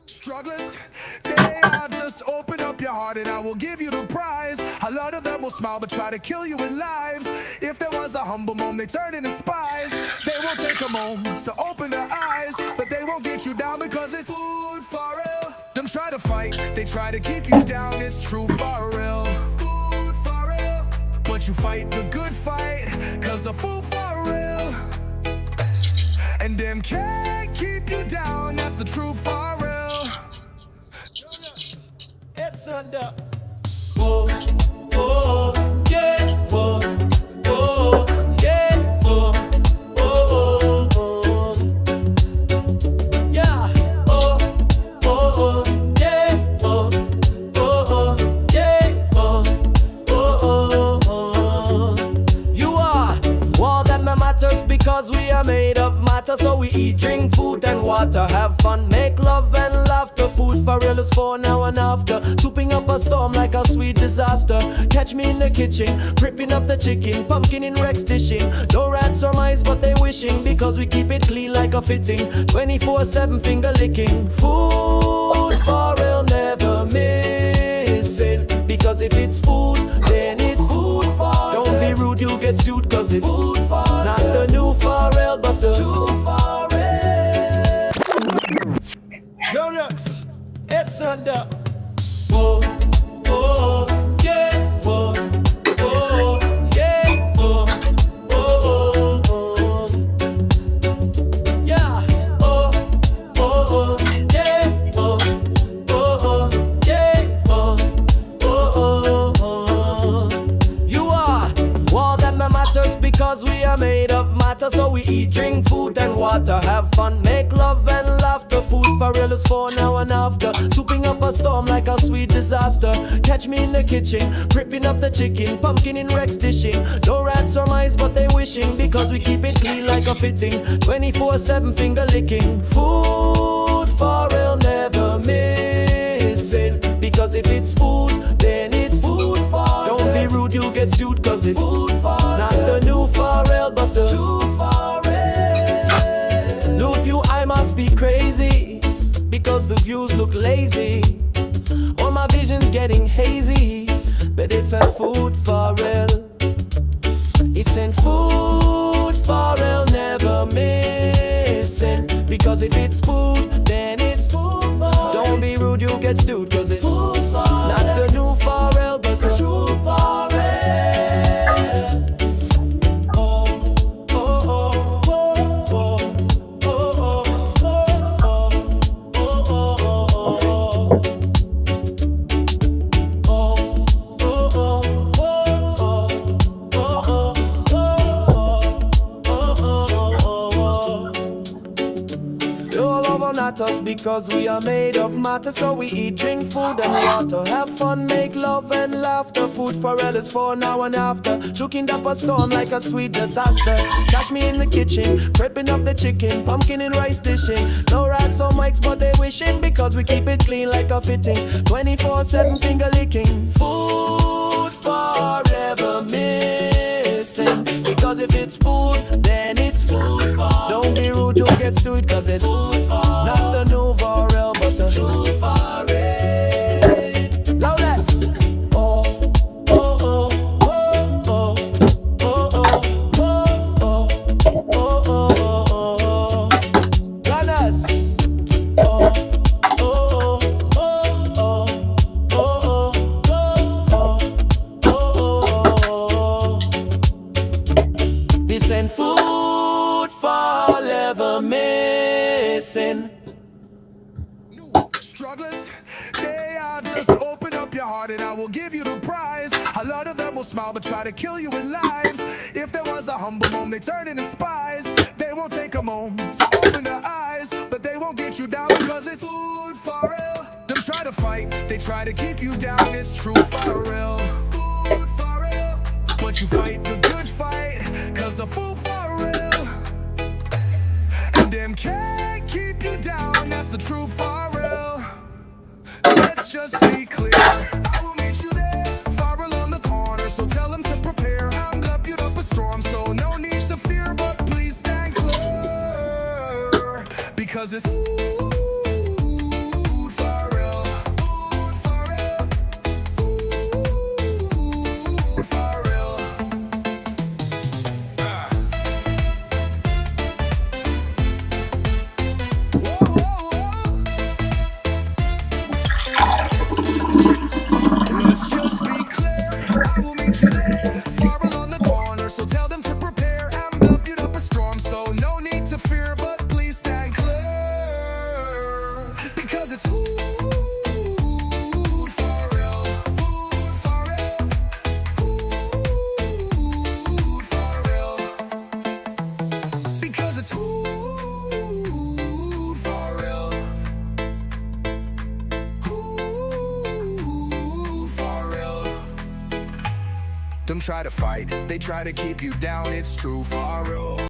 Strugglers, they are just open up your heart and I will give you the prize. A lot of them will smile but try to kill you with lies. If there was a humble moment, they turn into spies. They won't take a moment to open their eyes, but they won't get you down because it's Food-Farrell. Them try to fight, they try to keep you down. It's true Farrell. Food-Farrell. But you fight the good fight, cause of Food-Farrell. And them can't keep you down, that's the true Farrell. It's under. Whoa, whoa, yeah, whoa, whoa, yeah, whoa, whoa, whoa, yeah, oh, oh, yeah, oh, oh, yeah, oh. You are all that matters because we are made of matter. So we eat, drink, food and water, have fun, make love and laughter. Food-Farrell's for now and after, souping up a storm like a sweet disaster. Catch me in the kitchen, prepping up the chicken, pumpkin in Rex dishing. No rats or mice but they wishing, because we keep it clean like a fitting, 24/7 finger licking. Food-Farrell never missing, because if it's food, then it's Food-Farrell. Don't be rude, you'll get stewed, cause it's Food-Farrell. Not the new Farrell, but the true Farrell. Donuts, it's under. Whoa, whoa, yeah, whoa, whoa, yeah, whoa, whoa, whoa, yeah, oh, oh, yeah, oh, oh, yeah, oh, oh. You are all that matters because we are made of matter. So we eat, drink, food and water, have fun, make love and laughter. Food-Farrell's for now and after, souping up a storm like a sweet disaster. Catch me in the kitchen, prepping up the chicken, pumpkin in Rex dishing. No rats or mice but they wishing, because we keep it clean like a fitting, 24/7 finger licking. Food-Farrell never missing, because if it's food, then it's Food-Farrell. Don't be rude, you'll get stewed, cause it's Food-Farrell. Not the new Farrell but the true Farrell. Look you, I must be crazy, because the views look lazy. All my vision's getting hazy, but it's a Food-Farrell. It's in Food-Farrell never missing, because if it's food, then it's Food-Farrell. Don't be rude, you'll get stewed, cause it's Food-Farrell. Not the new Farrell, but the true Farrell. Us because we are made of matter. So we eat, drink, food and water, have fun, make love and laughter. Food-Farrell's for now and after, choking up a storm like a sweet disaster. Catch me in the kitchen, prepping up the chicken, pumpkin and rice dishing. No rats or mics but they wishing, because we keep it clean like a fitting, 24/7 finger licking. Food-Farrell missing, because if it's food, then it's Food-Farrell. Don't be rude, you'll get stewed, cause it's Food-Farrell. Not the new Farrell, but the true Farrell. Now let's oh, oh, oh, oh, oh, oh, oh, oh, oh, oh. Gunners. Oh, oh, oh, oh, oh, oh, oh, oh. This ain't Food-Farrell missing. Strugglers, they are just open up your heart and I will give you the prize. A lot of them will smile but try to kill you with lies. If there was a humble moment, they turn into spies. They won't take a moment to open their eyes, but they won't get you down because it's Food-Farrell. Them try to fight, they try to keep you down. It's true Farrell. Food-Farrell. But you fight the good fight, cause of Food-Farrell. And them can't keep you down, that's the true Farrell. Let's just be clear, I will meet you there, Farrell on the corner, so tell them to prepare. I'm glued up a storm, so no need to fear, but please stand clear, because it's Them try to fight, they try to keep you down. It's true, Farrell.